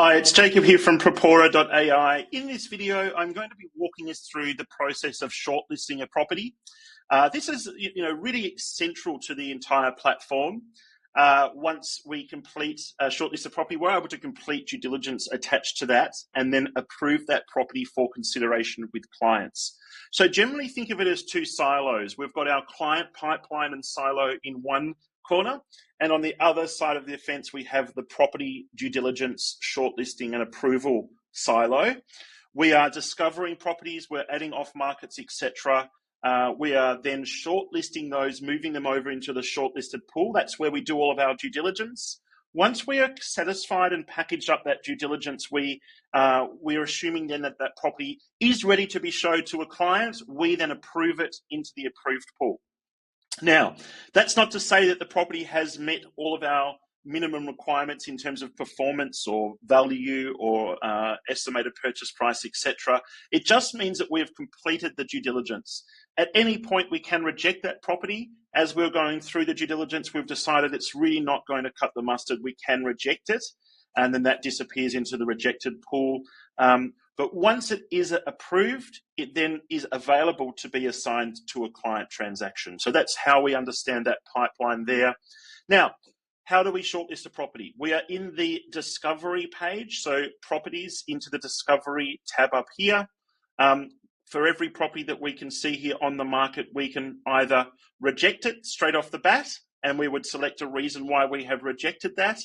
Hi, it's Jacob here from Propora.ai. In this video, I'm going to be walking us through the process of shortlisting a property. This is, really central to the entire platform. Once we complete shortlist a property, we're able to complete due diligence attached to that and then approve that property for consideration with clients. So generally think of it as two silos. We've got our client pipeline and silo in one corner, and on the other side of the fence, we have the property due diligence, shortlisting and approval silo. We are discovering properties, we're adding off markets, etc. We are then shortlisting those, moving them over into the shortlisted pool. That's where we do all of our due diligence. Once we are satisfied and packaged up that due diligence, we are assuming then that that property is ready to be showed to a client. We then approve it into the approved pool. Now, that's not to say that the property has met all of our minimum requirements in terms of performance or value or estimated purchase price, etc. It just means that we have completed the due diligence. At any point, we can reject that property. As we're going through the due diligence, we've decided it's really not going to cut the mustard. We can reject it, and then that disappears into the rejected pool. But once it is approved, it then is available to be assigned to a client transaction. So that's how we understand that pipeline there. Now, how do we shortlist a property? We are in the discovery page. So properties into the discovery tab up here. For every property that we can see here on the market, we can either reject it straight off the bat, and we would select a reason why we have rejected that,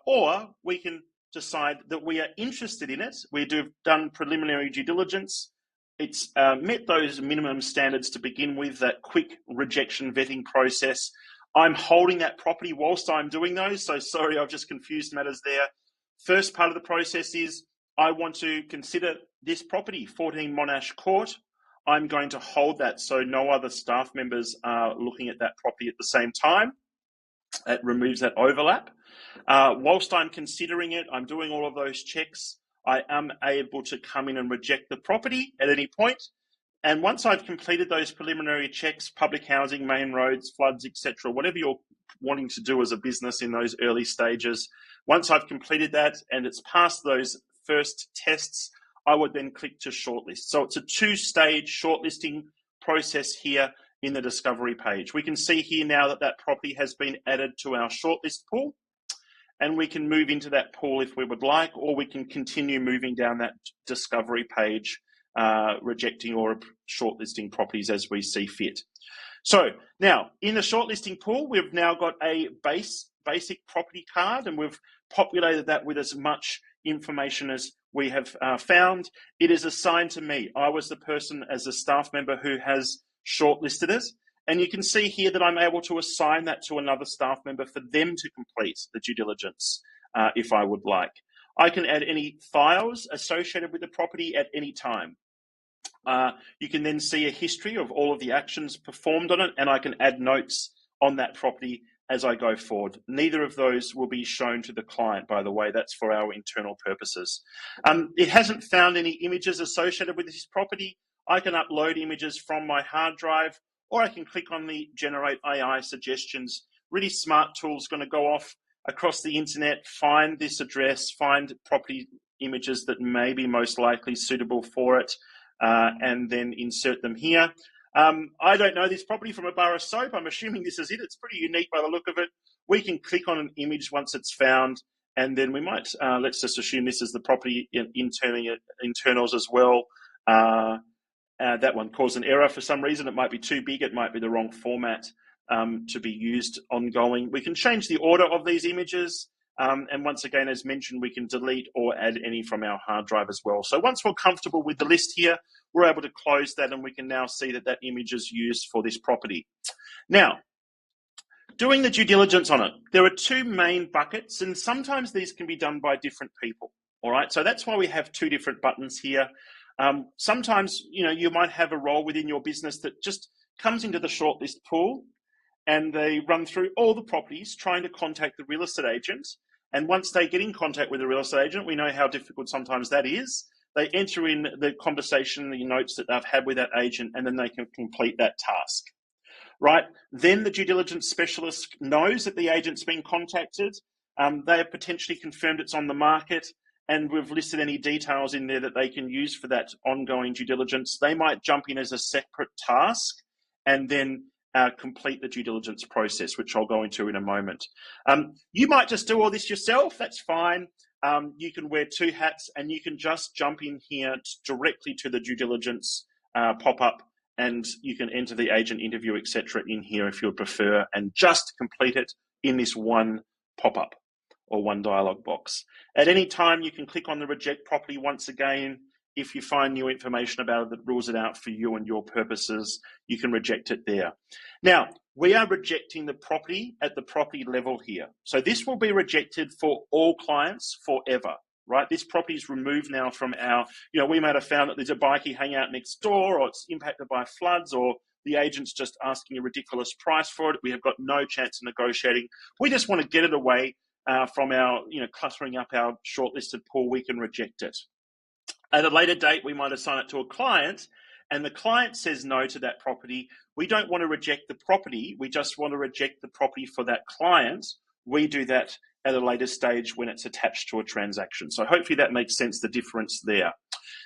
or we can decide that we are interested in it. We've done preliminary due diligence. It's met those minimum standards to begin with, that quick rejection vetting process. I'm holding that property whilst I'm doing those. So sorry, I've just confused matters there. First part of the process is I want to consider this property, 14 Monash Court. I'm going to hold that so no other staff members are looking at that property at the same time. It removes that overlap. Whilst I'm considering it, I'm doing all of those checks. I am able to come in and reject the property at any point. And once I've completed those preliminary checks, public housing, main roads, floods, etc., whatever you're wanting to do as a business in those early stages, once I've completed that and it's passed those first tests, I would then click to shortlist. So it's a two-stage shortlisting process here in the discovery page. We can see here now that that property has been added to our shortlist pool, and we can move into that pool if we would like, or we can continue moving down that discovery page, rejecting or shortlisting properties as we see fit. So now in the shortlisting pool, we've now got a basic property card, and we've populated that with as much information as we have found. It is assigned to me. I was the person as a staff member who has shortlisted it. And you can see here that I'm able to assign that to another staff member for them to complete the due diligence if I would like. I can add any files associated with the property at any time. You can then see a history of all of the actions performed on it, and I can add notes on that property as I go forward. Neither of those will be shown to the client, by the way. That's for our internal purposes. It hasn't found any images associated with this property. I can upload images from my hard drive, or I can click on the Generate AI suggestions. Really smart tool's going to go off across the internet, find this address, find property images that may be most likely suitable for it, and then insert them here. I don't know this property from a bar of soap. I'm assuming this is it. It's pretty unique by the look of it. We can click on an image once it's found, and then we might, let's just assume this is the property internals as well. That one caused an error for some reason. It might be too big. It might be the wrong format to be used ongoing. We can change the order of these images. And once again, as mentioned, we can delete or add any from our hard drive as well. So once we're comfortable with the list here, we're able to close that, and we can now see that that image is used for this property. Now, doing the due diligence on it, there are two main buckets, and sometimes these can be done by different people. All right, so that's why we have two different buttons here. Sometimes, you might have a role within your business that just comes into the shortlist pool, and they run through all the properties trying to contact the real estate agent. And once they get in contact with the real estate agent, we know how difficult sometimes that is. They enter in the conversation, the notes that they've had with that agent, and then they can complete that task. Right? Then the due diligence specialist knows that the agent's been contacted. They have potentially confirmed it's on the market, and we've listed any details in there that they can use for that ongoing due diligence. They might jump in as a separate task and then complete the due diligence process, which I'll go into in a moment. You might just do all this yourself. That's fine. You can wear two hats, and you can just jump in here directly to the due diligence pop-up, and you can enter the agent interview, etc., in here if you prefer, and just complete it in this one pop-up or one dialog box. At any time, you can click on the reject property once again. If you find new information about it that rules it out for you and your purposes, you can reject it there. Now, we are rejecting the property at the property level here. So this will be rejected for all clients forever, right? This property is removed now from our, we might have found that there's a bikie hangout next door, or it's impacted by floods, or the agent's just asking a ridiculous price for it. We have got no chance of negotiating. We just want to get it away from our, cluttering up our shortlisted pool. We can reject it. At a later date, we might assign it to a client, and the client says no to that property. We don't want to reject the property. We just want to reject the property for that client. We do that at a later stage when it's attached to a transaction. So hopefully that makes sense, the difference there.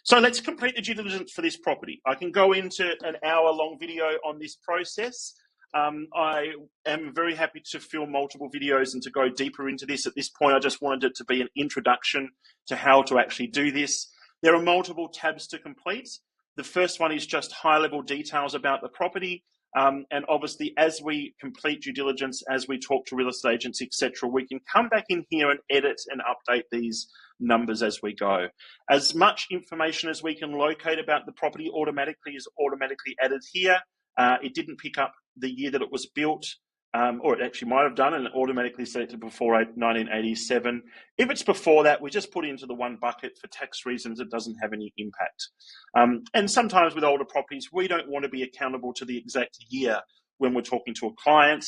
So let's complete the due diligence for this property. I can go into an hour-long video on this process. I am very happy to film multiple videos and to go deeper into this. At this point, I just wanted it to be an introduction to how to actually do this. There are multiple tabs to complete. The first one is just high-level details about the property. And obviously, as we complete due diligence, as we talk to real estate agents, etc., we can come back in here and edit and update these numbers as we go. As much information as we can locate about the property automatically is automatically added here. It didn't pick up the year that it was built, or it actually might have done, and it automatically selected before 1987. If it's before that, we just put it into the one bucket. For tax reasons, it doesn't have any impact. And sometimes with older properties, we don't want to be accountable to the exact year when we're talking to a client.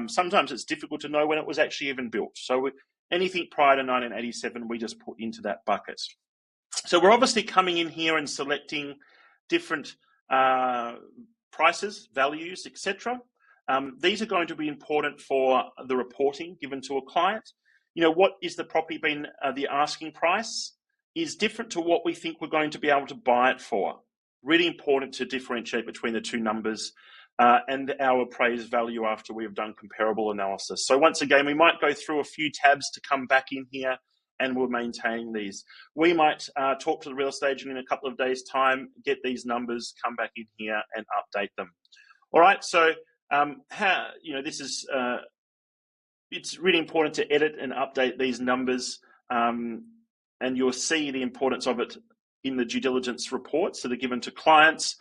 Sometimes it's difficult to know when it was actually even built. So anything prior to 1987, we just put into that bucket. So we're obviously coming in here and selecting different prices, values, etc. These are going to be important for the reporting given to a client. What is the property been, the asking price is different to what we think we're going to be able to buy it for. Really important to differentiate between the two numbers and our appraised value after we have done comparable analysis. So once again, we might go through a few tabs to come back in here, and we'll maintain these. We might talk to the real estate agent in a couple of days' time, get these numbers, come back in here and update them. All right, so this is, it's really important to edit and update these numbers, and you'll see the importance of it in the due diligence reports that are given to clients.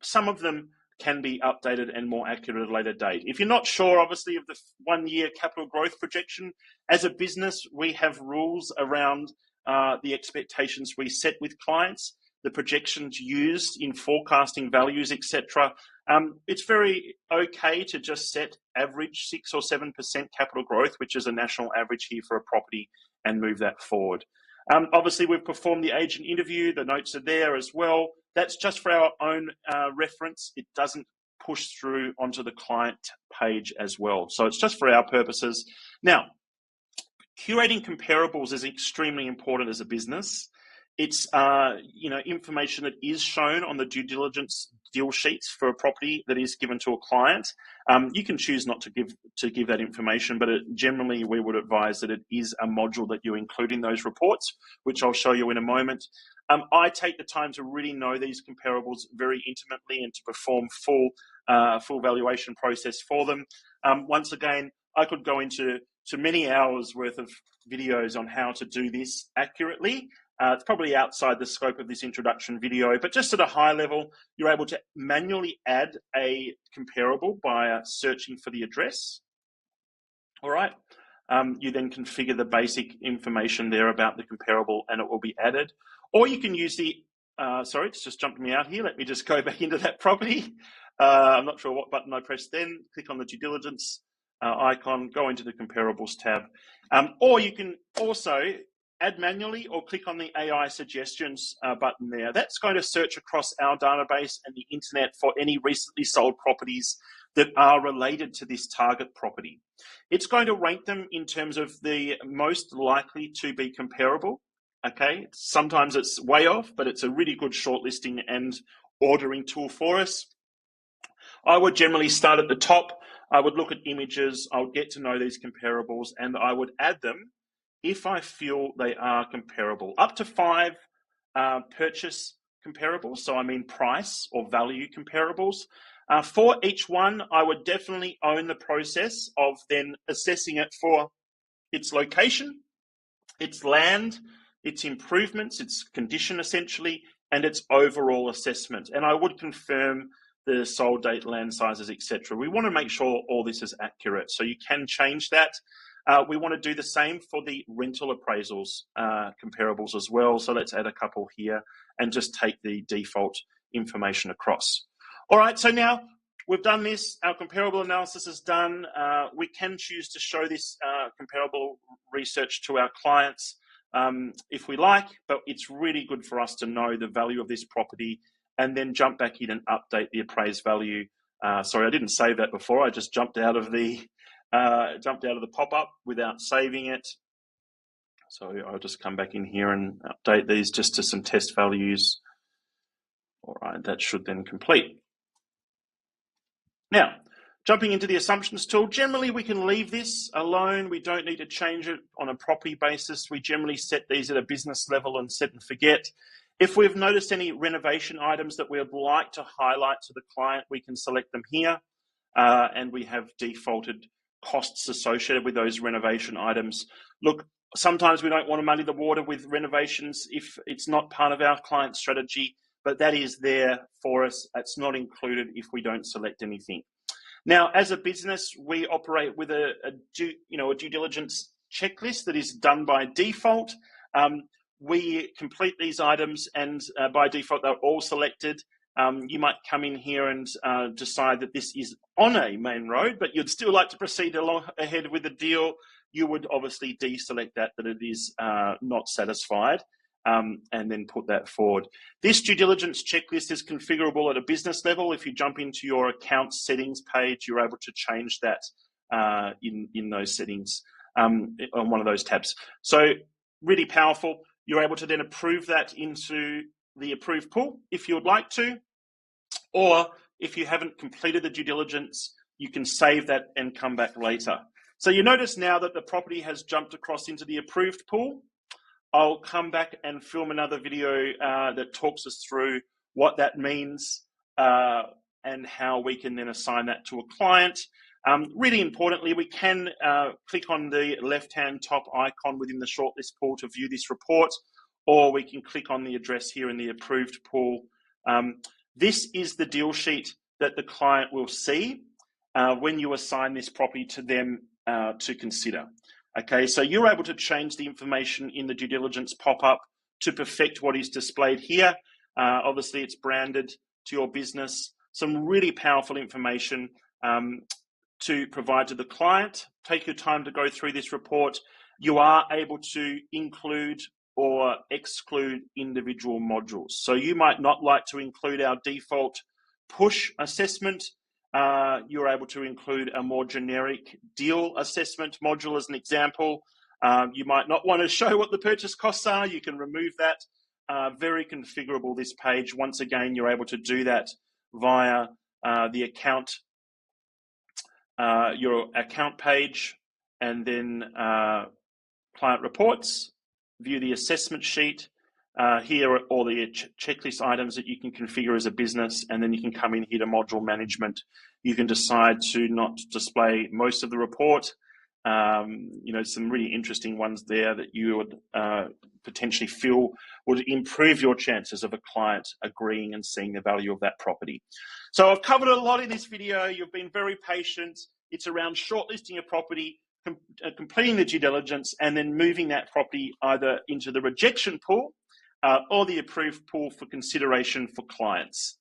Some of them can be updated and more accurate at a later date. If you're not sure, obviously, of the 1-year capital growth projection, as a business, we have rules around the expectations we set with clients, the projections used in forecasting values, etc. It's very okay to just set average 6 or 7% capital growth, which is a national average here for a property, and move that forward. Obviously, we've performed the agent interview. The notes are there as well. That's just for our own reference. It doesn't push through onto the client page as well. So it's just for our purposes. Now, curating comparables is extremely important as a business. It's information that is shown on the due diligence deal sheets for a property that is given to a client. You can choose not to give that information, but generally we would advise that it is a module that you include in those reports, which I'll show you in a moment. I take the time to really know these comparables very intimately and to perform full valuation process for them. Once again, I could go into many hours worth of videos on how to do this accurately. It's probably outside the scope of this introduction video, but just at a high level, you're able to manually add a comparable by searching for the address. All right. You then configure the basic information there about the comparable and it will be added. Or you can use the, sorry, it's just jumped me out here. Let me just go back into that property. I'm not sure what button I pressed then. Click on the due diligence icon, go into the comparables tab. Or you can also add manually or click on the AI suggestions button there. That's going to search across our database and the internet for any recently sold properties that are related to this target property. It's going to rank them in terms of the most likely to be comparable. Okay, sometimes it's way off, but it's a really good shortlisting and ordering tool for us. I would generally start at the top. I would look at images. I would get to know these comparables, and I would add them if I feel they are comparable. Up to 5 purchase comparables, so I mean price or value comparables. For each one, I would definitely own the process of then assessing it for its location, its land, its improvements, its condition essentially, and its overall assessment. And I would confirm the sold date, land sizes, etc. We want to make sure all this is accurate. So you can change that. We want to do the same for the rental appraisals comparables as well. So let's add a couple here and just take the default information across. All right, so now we've done this. Our comparable analysis is done. We can choose to show this comparable research to our clients if we like, but it's really good for us to know the value of this property and then jump back in and update the appraised value. Sorry, I didn't save that before. I just jumped out of the pop-up without saving it. So I'll just come back in here and update these just to some test values. All right, that should then complete. Now, jumping into the assumptions tool, generally we can leave this alone. We don't need to change it on a property basis. We generally set these at a business level and set and forget. If we've noticed any renovation items that we would like to highlight to the client, we can select them here, and we have defaulted costs associated with those renovation items. Look, sometimes we don't want to muddy the water with renovations if it's not part of our client strategy, but that is there for us. It's not included if we don't select anything. Now, as a business, we operate with a due diligence checklist that is done by default. We complete these items, and by default, they're all selected. You might come in here and decide that this is on a main road, but you'd still like to proceed ahead with the deal. You would obviously deselect that it is not satisfied, and then put that forward. This due diligence checklist is configurable at a business level. If you jump into your account settings page, you're able to change that in those settings on one of those tabs. So really powerful. You're able to then approve that into the approved pool if you would like to, or if you haven't completed the due diligence, you can save that and come back later. So you notice now that the property has jumped across into the approved pool. I'll come back and film another video that talks us through what that means and how we can then assign that to a client. Really importantly, we can click on the left-hand top icon within the shortlist pool to view this report, or we can click on the address here in the approved pool. This is the deal sheet that the client will see when you assign this property to them to consider. Okay, so you're able to change the information in the due diligence pop-up to perfect what is displayed here. Obviously, it's branded to your business. Some really powerful information to provide to the client. Take your time to go through this report. You are able to include or exclude individual modules. So you might not like to include our default push assessment. You're able to include a more generic deal assessment module as an example. You might not want to show what the purchase costs are. You can remove that. Very configurable, this page. Once again, you're able to do that via the account, your account page, and then client reports, view the assessment sheet. Here are all the checklist items that you can configure as a business, and then you can come in here to module management. You can decide to not display most of the report. Some really interesting ones there that you would potentially feel would improve your chances of a client agreeing and seeing the value of that property. So I've covered a lot in this video. You've been very patient. It's around shortlisting a property, completing the due diligence, and then moving that property either into the rejection pool or the approved pool for consideration for clients.